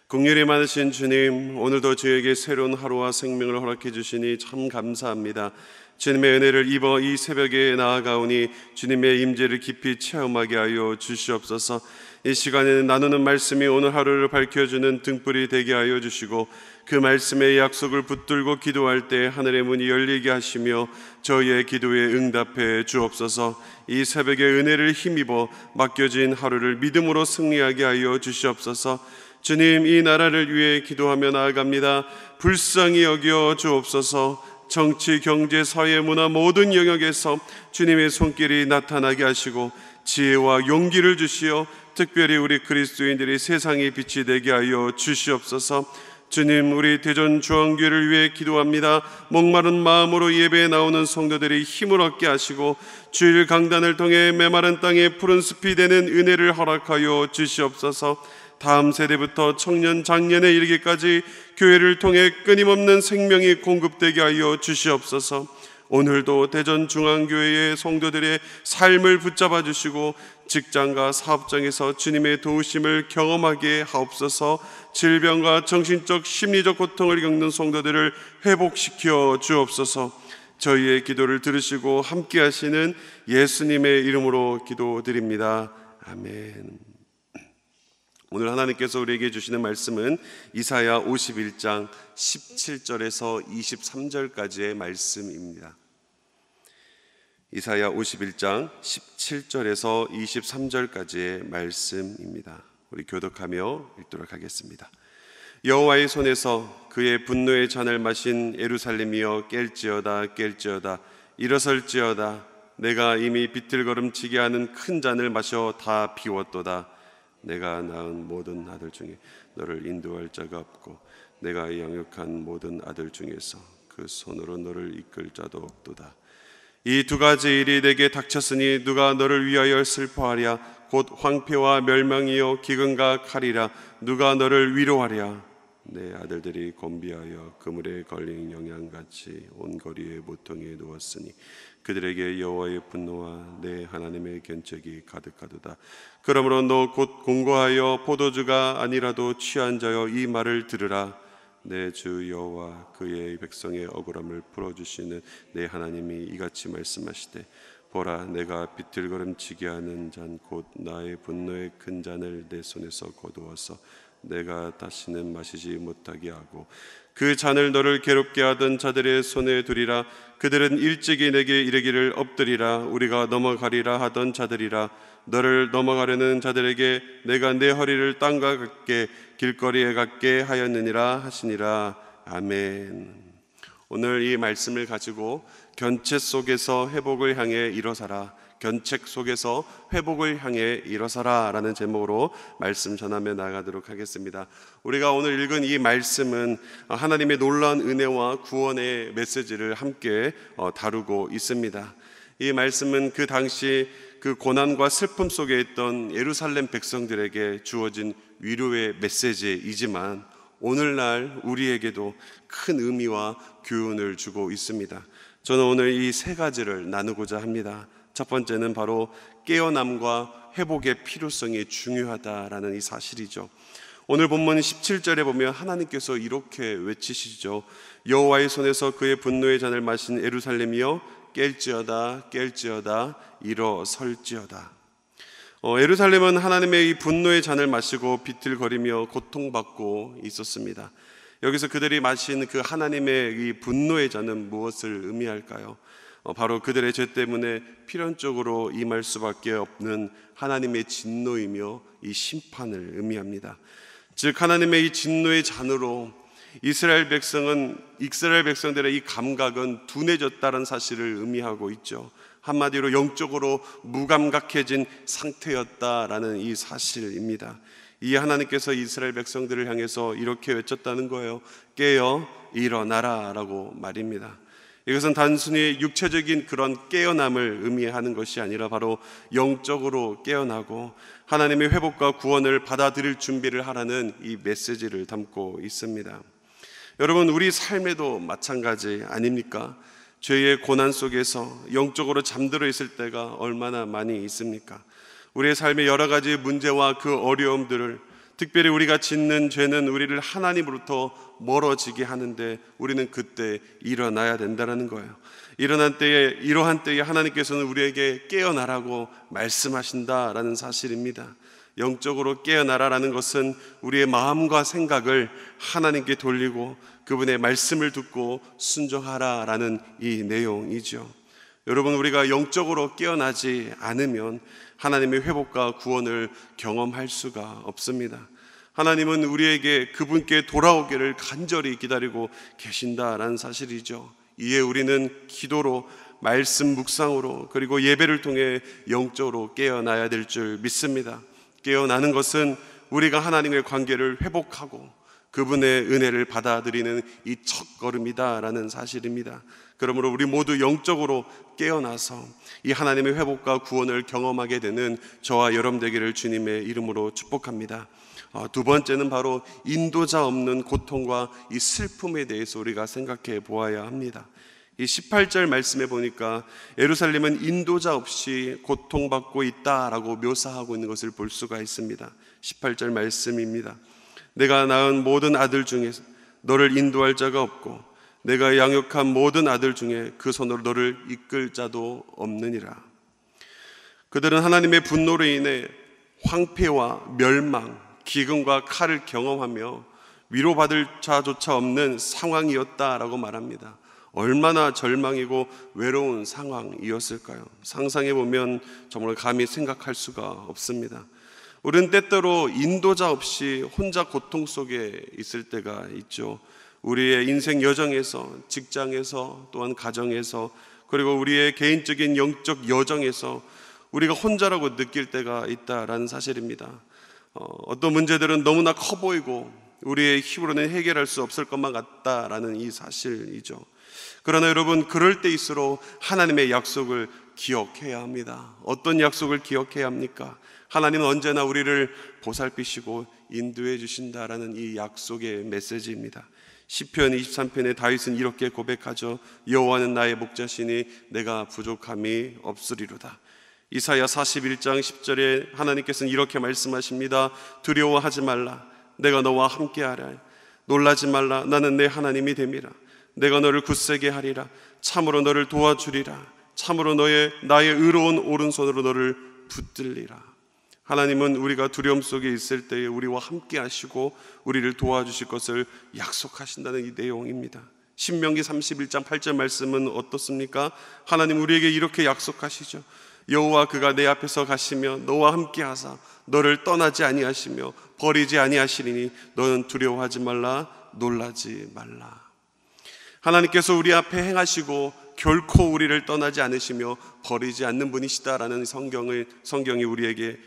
긍휼이 많으신 주님, 오늘도 저에게 새로운 하루와 생명을 허락해 주시니 참 감사합니다. 주님의 은혜를 입어 이 새벽에 나아가오니 주님의 임재를 깊이 체험하게 하여 주시옵소서. 이 시간에는 나누는 말씀이 오늘 하루를 밝혀주는 등불이 되게 하여 주시고, 그 말씀의 약속을 붙들고 기도할 때 하늘의 문이 열리게 하시며 저희의 기도에 응답해 주옵소서. 이 새벽에 은혜를 힘입어 맡겨진 하루를 믿음으로 승리하게 하여 주시옵소서. 주님, 이 나라를 위해 기도하며 나아갑니다. 불쌍히 여겨 주옵소서. 정치, 경제, 사회, 문화 모든 영역에서 주님의 손길이 나타나게 하시고 지혜와 용기를 주시어 특별히 우리 그리스도인들이 세상의 빛이 되게 하여 주시옵소서. 주님, 우리 대전 중앙교회를 위해 기도합니다. 목마른 마음으로 예배에 나오는 성도들이 힘을 얻게 하시고 주일 강단을 통해 메마른 땅에 푸른 숲이 되는 은혜를 허락하여 주시옵소서. 다음 세대부터 청년 장년에 이르기까지 교회를 통해 끊임없는 생명이 공급되게 하여 주시옵소서. 오늘도 대전중앙교회의 성도들의 삶을 붙잡아 주시고 직장과 사업장에서 주님의 도우심을 경험하게 하옵소서. 질병과 정신적 심리적 고통을 겪는 성도들을 회복시켜 주옵소서. 저희의 기도를 들으시고 함께 하시는 예수님의 이름으로 기도드립니다. 아멘. 오늘 하나님께서 우리에게 주시는 말씀은 이사야 51장 17절에서 23절까지의 말씀입니다. 이사야 51장 17절에서 23절까지의 말씀입니다. 우리 교독하며 읽도록 하겠습니다. 여호와의 손에서 그의 분노의 잔을 마신 예루살렘이여 깰지어다 깰지어다 일어설지어다. 내가 이미 비틀거름치게 하는 큰 잔을 마셔 다 비웠도다. 내가 낳은 모든 아들 중에 너를 인도할 자가 없고 내가 양육한 모든 아들 중에서 그 손으로 너를 이끌 자도 없도다. 이 두 가지 일이 내게 닥쳤으니 누가 너를 위하여 슬퍼하랴. 곧 황폐와 멸망이요 기근과 칼이라. 누가 너를 위로하랴. 내 아들들이 곤비하여 그물에 걸린 영양같이 온 거리에 모퉁이에 누웠으니 그들에게 여호와의 분노와 내 하나님의 견책이 가득하도다. 그러므로 너 곧 공고하여 포도주가 아니라도 취한 자여 이 말을 들으라. 내 주 여호와 그의 백성의 억울함을 풀어주시는 내 하나님이 이같이 말씀하시되 보라, 내가 비틀거름치게 하는 잔 곧 나의 분노의 큰 잔을 내 손에서 거두어서 내가 다시는 마시지 못하게 하고 그 잔을 너를 괴롭게 하던 자들의 손에 두리라. 그들은 일찍이 내게 이르기를 엎드리라. 우리가 넘어가리라 하던 자들이라. 너를 넘어가려는 자들에게 내가 내 허리를 땅과 같게 길거리에 같게 하였느니라 하시니라. 아멘. 오늘 이 말씀을 가지고 견책 속에서 회복을 향해 일어서라, 견책 속에서 회복을 향해 일어서라 라는 제목으로 말씀 전하며 나가도록 하겠습니다. 우리가 오늘 읽은 이 말씀은 하나님의 놀라운 은혜와 구원의 메시지를 함께 다루고 있습니다. 이 말씀은 그 당시 그 고난과 슬픔 속에 있던 예루살렘 백성들에게 주어진 위로의 메시지이지만 오늘날 우리에게도 큰 의미와 교훈을 주고 있습니다. 저는 오늘 이 세 가지를 나누고자 합니다. 첫 번째는 바로 깨어남과 회복의 필요성이 중요하다라는 이 사실이죠. 오늘 본문 17절에 보면 하나님께서 이렇게 외치시죠. 여호와의 손에서 그의 분노의 잔을 마신 예루살렘이여 깰지어다 깰지어다 일어설지어다. 예루살렘은 하나님의 이 분노의 잔을 마시고 비틀거리며 고통받고 있었습니다. 여기서 그들이 마신 그 하나님의 이 분노의 잔은 무엇을 의미할까요? 바로 그들의 죄 때문에 필연적으로 임할 수밖에 없는 하나님의 진노이며 이 심판을 의미합니다. 즉 하나님의 이 진노의 잔으로 이스라엘 백성들의 이 감각은 둔해졌다는 사실을 의미하고 있죠. 한마디로 영적으로 무감각해진 상태였다라는 이 사실입니다. 이 하나님께서 이스라엘 백성들을 향해서 이렇게 외쳤다는 거예요. 깨어 일어나라 라고 말입니다. 이것은 단순히 육체적인 그런 깨어남을 의미하는 것이 아니라 바로 영적으로 깨어나고 하나님의 회복과 구원을 받아들일 준비를 하라는 이 메시지를 담고 있습니다. 여러분, 우리 삶에도 마찬가지 아닙니까? 죄의 고난 속에서 영적으로 잠들어 있을 때가 얼마나 많이 있습니까? 우리의 삶의 여러 가지 문제와 그 어려움들을 특별히 우리가 짓는 죄는 우리를 하나님으로부터 멀어지게 하는데 우리는 그때 일어나야 된다는 거예요. 이러한 때에 하나님께서는 우리에게 깨어나라고 말씀하신다라는 사실입니다. 영적으로 깨어나라라는 것은 우리의 마음과 생각을 하나님께 돌리고 그분의 말씀을 듣고 순종하라라는 이 내용이죠. 여러분, 우리가 영적으로 깨어나지 않으면 하나님의 회복과 구원을 경험할 수가 없습니다. 하나님은 우리에게 그분께 돌아오기를 간절히 기다리고 계신다라는 사실이죠. 이에 우리는 기도로, 말씀 묵상으로, 그리고 예배를 통해 영적으로 깨어나야 될 줄 믿습니다. 깨어나는 것은 우리가 하나님의 관계를 회복하고 그분의 은혜를 받아들이는 이 첫걸음이다라는 사실입니다. 그러므로 우리 모두 영적으로 깨어나서 이 하나님의 회복과 구원을 경험하게 되는 저와 여러분 되기를 주님의 이름으로 축복합니다. 두 번째는 바로 인도자 없는 고통과 이 슬픔에 대해서 우리가 생각해 보아야 합니다. 이 18절 말씀에 보니까 예루살렘은 인도자 없이 고통받고 있다라고 묘사하고 있는 것을 볼 수가 있습니다. 18절 말씀입니다. 내가 낳은 모든 아들 중에 너를 인도할 자가 없고 내가 양육한 모든 아들 중에 그 손으로 너를 이끌 자도 없느니라. 그들은 하나님의 분노로 인해 황폐와 멸망, 기근과 칼을 경험하며 위로받을 자조차 없는 상황이었다라고 말합니다. 얼마나 절망이고 외로운 상황이었을까요? 상상해보면 정말 감히 생각할 수가 없습니다. 우리는 때때로 인도자 없이 혼자 고통 속에 있을 때가 있죠. 우리의 인생 여정에서, 직장에서, 또한 가정에서, 그리고 우리의 개인적인 영적 여정에서 우리가 혼자라고 느낄 때가 있다라는 사실입니다. 어떤 문제들은 너무나 커 보이고 우리의 힘으로는 해결할 수 없을 것만 같다라는 이 사실이죠. 그러나 여러분, 그럴 때일수록 하나님의 약속을 기억해야 합니다. 어떤 약속을 기억해야 합니까? 하나님은 언제나 우리를 보살피시고 인도해 주신다라는 이 약속의 메시지입니다. 시편 23편에 다윗은 이렇게 고백하죠. 여호와는 나의 목자시니 내가 부족함이 없으리로다. 이사야 41장 10절에 하나님께서는 이렇게 말씀하십니다. 두려워하지 말라. 내가 너와 함께하라. 놀라지 말라. 나는 내 하나님이 됨이라. 내가 너를 굳세게 하리라. 참으로 너를 도와주리라. 참으로 나의 의로운 오른손으로 너를 붙들리라. 하나님은 우리가 두려움 속에 있을 때에 우리와 함께 하시고 우리를 도와주실 것을 약속하신다는 이 내용입니다. 신명기 31장 8절 말씀은 어떻습니까? 하나님 우리에게 이렇게 약속하시죠. 여호와 그가 내 앞에서 가시며 너와 함께 하사 너를 떠나지 아니하시며 버리지 아니하시리니 너는 두려워하지 말라. 놀라지 말라. 하나님께서 우리 앞에 행하시고 결코 우리를 떠나지 않으시며 버리지 않는 분이시다라는 성경이 우리에게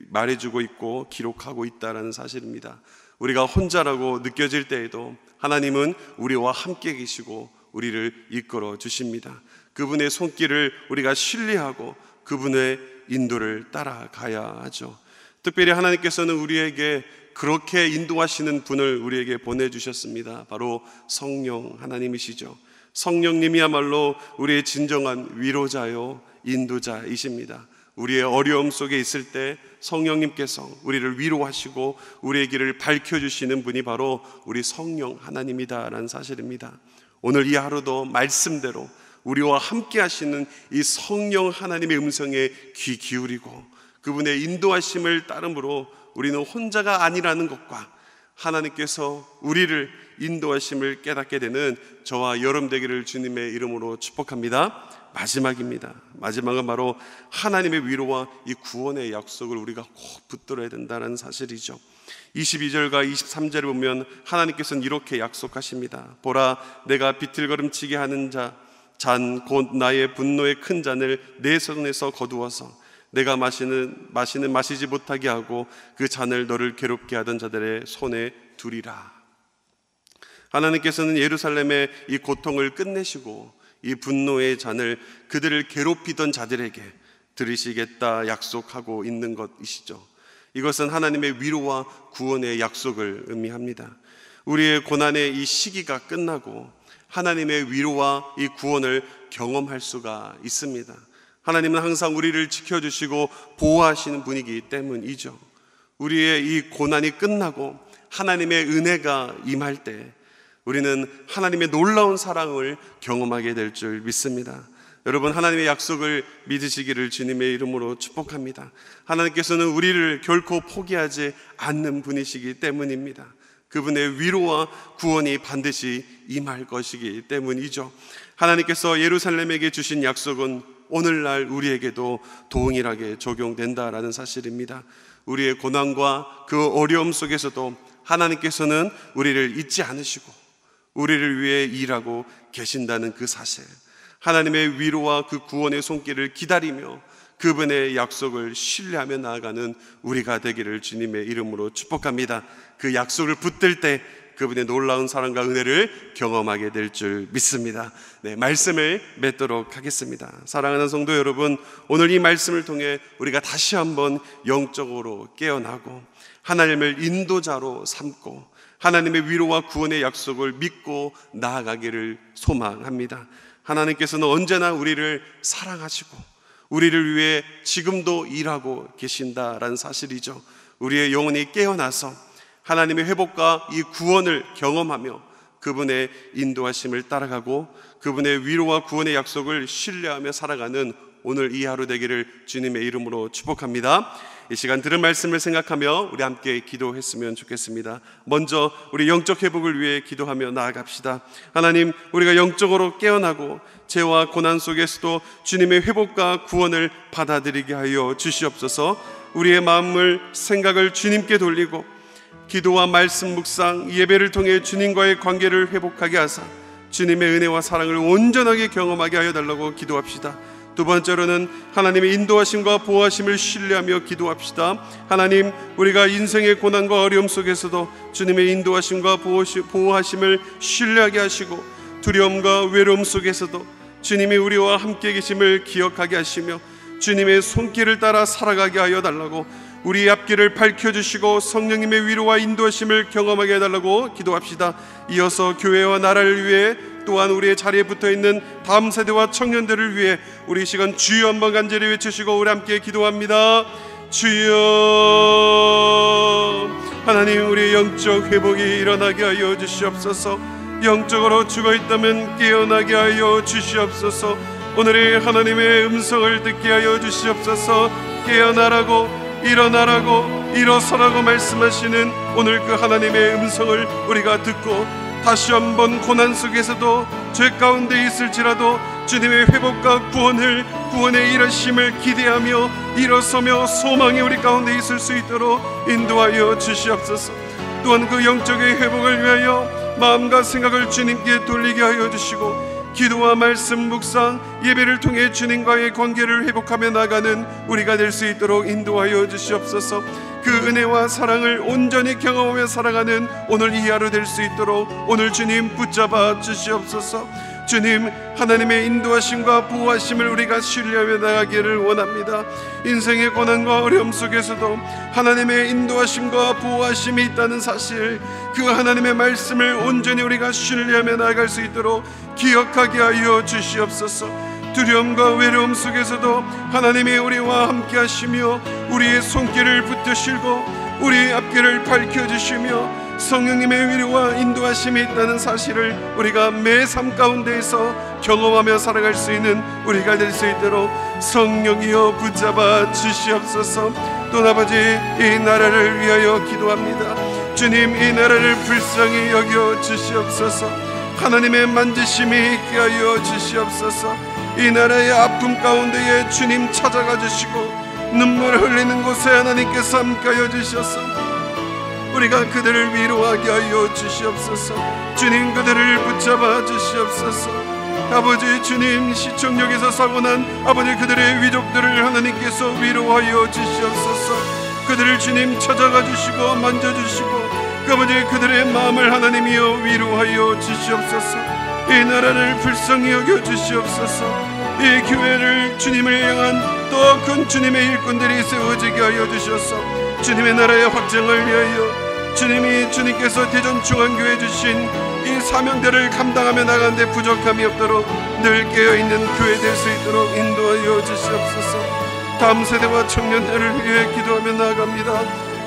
말해주고 있고 기록하고 있다라는 사실입니다. 우리가 혼자라고 느껴질 때에도 하나님은 우리와 함께 계시고 우리를 이끌어 주십니다. 그분의 손길을 우리가 신뢰하고 그분의 인도를 따라가야 하죠. 특별히 하나님께서는 우리에게 그렇게 인도하시는 분을 우리에게 보내주셨습니다. 바로 성령 하나님이시죠. 성령님이야말로 우리의 진정한 위로자요 인도자이십니다. 우리의 어려움 속에 있을 때 성령님께서 우리를 위로하시고 우리의 길을 밝혀주시는 분이 바로 우리 성령 하나님이다라는 사실입니다. 오늘 이 하루도 말씀대로 우리와 함께 하시는 이 성령 하나님의 음성에 귀 기울이고 그분의 인도하심을 따름으로 우리는 혼자가 아니라는 것과 하나님께서 우리를 인도하심을 깨닫게 되는 저와 여러분 되기를 주님의 이름으로 축복합니다. 마지막입니다. 마지막은 바로 하나님의 위로와 이 구원의 약속을 우리가 꼭 붙들어야 된다는 사실이죠. 22절과 23절을 보면 하나님께서는 이렇게 약속하십니다. 보라, 내가 비틀거림치게 하는 잔 곧 나의 분노의 큰 잔을 내 손에서 거두어서 내가 마시지 못하게 하고 그 잔을 너를 괴롭게 하던 자들의 손에 두리라. 하나님께서는 예루살렘의 이 고통을 끝내시고 이 분노의 잔을 그들을 괴롭히던 자들에게 들으시겠다 약속하고 있는 것이시죠. 이것은 하나님의 위로와 구원의 약속을 의미합니다. 우리의 고난의 이 시기가 끝나고 하나님의 위로와 이 구원을 경험할 수가 있습니다. 하나님은 항상 우리를 지켜주시고 보호하시는 분이기 때문이죠. 우리의 이 고난이 끝나고 하나님의 은혜가 임할 때 우리는 하나님의 놀라운 사랑을 경험하게 될 줄 믿습니다. 여러분, 하나님의 약속을 믿으시기를 주님의 이름으로 축복합니다. 하나님께서는 우리를 결코 포기하지 않는 분이시기 때문입니다. 그분의 위로와 구원이 반드시 임할 것이기 때문이죠. 하나님께서 예루살렘에게 주신 약속은 오늘날 우리에게도 동일하게 적용된다라는 사실입니다. 우리의 고난과 그 어려움 속에서도 하나님께서는 우리를 잊지 않으시고 우리를 위해 일하고 계신다는 그 사실, 하나님의 위로와 그 구원의 손길을 기다리며 그분의 약속을 신뢰하며 나아가는 우리가 되기를 주님의 이름으로 축복합니다. 그 약속을 붙들 때 그분의 놀라운 사랑과 은혜를 경험하게 될 줄 믿습니다. 네, 말씀을 맺도록 하겠습니다. 사랑하는 성도 여러분, 오늘 이 말씀을 통해 우리가 다시 한번 영적으로 깨어나고 하나님을 인도자로 삼고 하나님의 위로와 구원의 약속을 믿고 나아가기를 소망합니다. 하나님께서는 언제나 우리를 사랑하시고 우리를 위해 지금도 일하고 계신다라는 사실이죠. 우리의 영혼이 깨어나서 하나님의 회복과 이 구원을 경험하며 그분의 인도하심을 따라가고 그분의 위로와 구원의 약속을 신뢰하며 살아가는 오늘 이 하루 되기를 주님의 이름으로 축복합니다. 이 시간 들은 말씀을 생각하며 우리 함께 기도했으면 좋겠습니다. 먼저 우리 영적 회복을 위해 기도하며 나아갑시다. 하나님, 우리가 영적으로 깨어나고 죄와 고난 속에서도 주님의 회복과 구원을 받아들이게 하여 주시옵소서. 우리의 마음을, 생각을 주님께 돌리고 기도와 말씀 묵상, 예배를 통해 주님과의 관계를 회복하게 하사 주님의 은혜와 사랑을 온전하게 경험하게 하여 달라고 기도합시다. 두 번째로는 하나님의 인도하심과 보호하심을 신뢰하며 기도합시다. 하나님, 우리가 인생의 고난과 어려움 속에서도 주님의 인도하심과 보호하심을 신뢰하게 하시고 두려움과 외로움 속에서도 주님이 우리와 함께 계심을 기억하게 하시며 주님의 손길을 따라 살아가게 하여 달라고 우리의 앞길을 밝혀주시고 성령님의 위로와 인도하심을 경험하게 해달라고 기도합시다. 이어서 교회와 나라를 위해 또한 우리의 자리에 붙어있는 다음 세대와 청년들을 위해 우리 시간 주여 한번 간절히 외치시고 우리 함께 기도합니다. 주여. 하나님, 우리의 영적 회복이 일어나게 하여 주시옵소서. 영적으로 죽어있다면 깨어나게 하여 주시옵소서. 오늘의 하나님의 음성을 듣게 하여 주시옵소서. 깨어나라고, 일어나라고, 일어서라고 말씀하시는 오늘 그 하나님의 음성을 우리가 듣고 다시 한번 고난 속에서도 죄 가운데 있을지라도 주님의 회복과 구원의 일하심을 기대하며 일어서며 소망이 우리 가운데 있을 수 있도록 인도하여 주시옵소서. 또한 그 영적의 회복을 위하여 마음과 생각을 주님께 돌리게 하여 주시고 기도와 말씀 묵상, 예배를 통해 주님과의 관계를 회복하며 나가는 우리가 될 수 있도록 인도하여 주시옵소서. 그 은혜와 사랑을 온전히 경험하며 살아가는 오늘 이 하루 될 수 있도록 오늘 주님 붙잡아 주시옵소서. 주님, 하나님의 인도하심과 보호하심을 우리가 신뢰하며 나가기를 원합니다. 인생의 고난과 어려움 속에서도 하나님의 인도하심과 보호하심이 있다는 사실, 그 하나님의 말씀을 온전히 우리가 신뢰하며 나아갈 수 있도록 기억하게 하여 주시옵소서. 두려움과 외로움 속에서도 하나님이 우리와 함께 하시며 우리의 손길을 붙드시고 우리의 앞길을 밝혀주시며 성령님의 위로와 인도하심이 있다는 사실을 우리가 매 삶 가운데에서 경험하며 살아갈 수 있는 우리가 될 수 있도록 성령이여 붙잡아 주시옵소서. 또 아버지, 이 나라를 위하여 기도합니다. 주님, 이 나라를 불쌍히 여겨 주시옵소서. 하나님의 만지심이 있게 하여 주시옵소서. 이 나라의 아픔 가운데에 주님 찾아가 주시고 눈물 흘리는 곳에 하나님께서 함께하여 주셔서 우리가 그들을 위로하게 하여 주시옵소서. 주님, 그들을 붙잡아 주시옵소서. 아버지, 주님, 시청역에서 사고난 아버지 그들의 위족들을 하나님께서 위로하여 주시옵소서. 그들을 주님 찾아가 주시고 만져주시고 아버지 그들의 마음을 하나님이여 위로하여 주시옵소서. 이 나라를 불쌍히 여겨 주시옵소서. 이 교회를 주님을 향한 더 큰 주님의 일꾼들이 세워지게 하여 주셔서 주님의 나라의 확장을 위하여 주님께서 대전중앙교회 주신 이 사명대를 감당하며 나가는데 부족함이 없도록 늘 깨어있는 교회 될 수 있도록 인도하여 주시옵소서. 다음 세대와 청년들을 위해 기도하며 나아갑니다.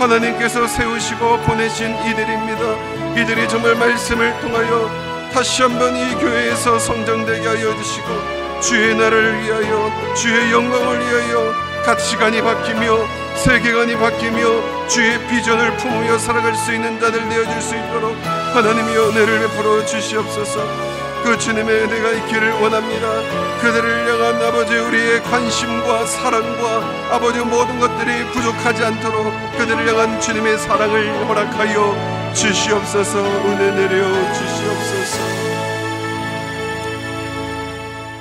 하나님께서 세우시고 보내신 이들입니다. 이들이 정말 말씀을 통하여 다시 한번 이 교회에서 성장되게 하여 주시고 주의 나라를 위하여, 주의 영광을 위하여 가치관이 바뀌며 세계관이 바뀌며 주의 비전을 품으며 살아갈 수 있는 자들 되어줄 수 있도록 하나님이 은혜를 베풀어 주시옵소서. 그 주님의 은혜가 있기를 원합니다. 그들을 향한 아버지 우리의 관심과 사랑과 아버지 모든 것들이 부족하지 않도록 그들을 향한 주님의 사랑을 허락하여 주시옵소서. 은혜 내려 주시옵소서.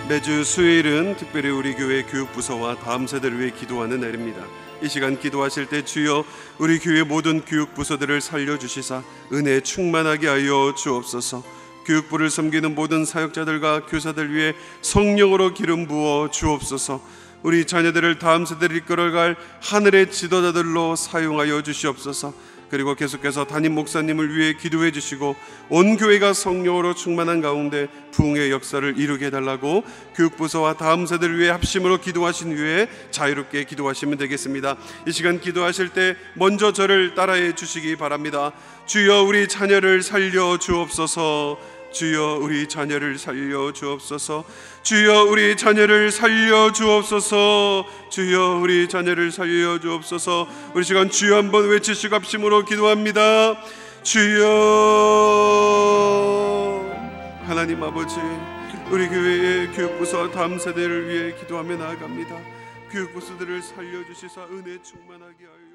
매주 수요일은 특별히 우리 교회 교육부서와 다음 세대를 위해 기도하는 날입니다. 이 시간 기도하실 때 주여 우리 교회 모든 교육부서들을 살려주시사 은혜 충만하게 하여 주옵소서. 교육부를 섬기는 모든 사역자들과 교사들 위해 성령으로 기름 부어 주옵소서. 우리 자녀들을 다음 세대를 이끌어갈 하늘의 지도자들로 사용하여 주시옵소서. 그리고 계속해서 담임 목사님을 위해 기도해 주시고 온 교회가 성령으로 충만한 가운데 부흥의 역사를 이루게 해달라고 교육부서와 다음 세대를 위해 합심으로 기도하신 후에 자유롭게 기도하시면 되겠습니다. 이 시간 기도하실 때 먼저 저를 따라해 주시기 바랍니다. 주여 우리 자녀를 살려 주옵소서. 주여 우리 자녀를 살려 주옵소서. 주여 우리 자녀를 살려 주옵소서. 주여 우리 자녀를 살려 주옵소서. 우리 시간 주여 한번 외치시고 합심으로 기도합니다. 주여. 하나님 아버지, 우리 교회의 교육부서 다음 세대를 위해 기도하며 나아갑니다. 교육부서들을 살려주시사 은혜 충만하게 하여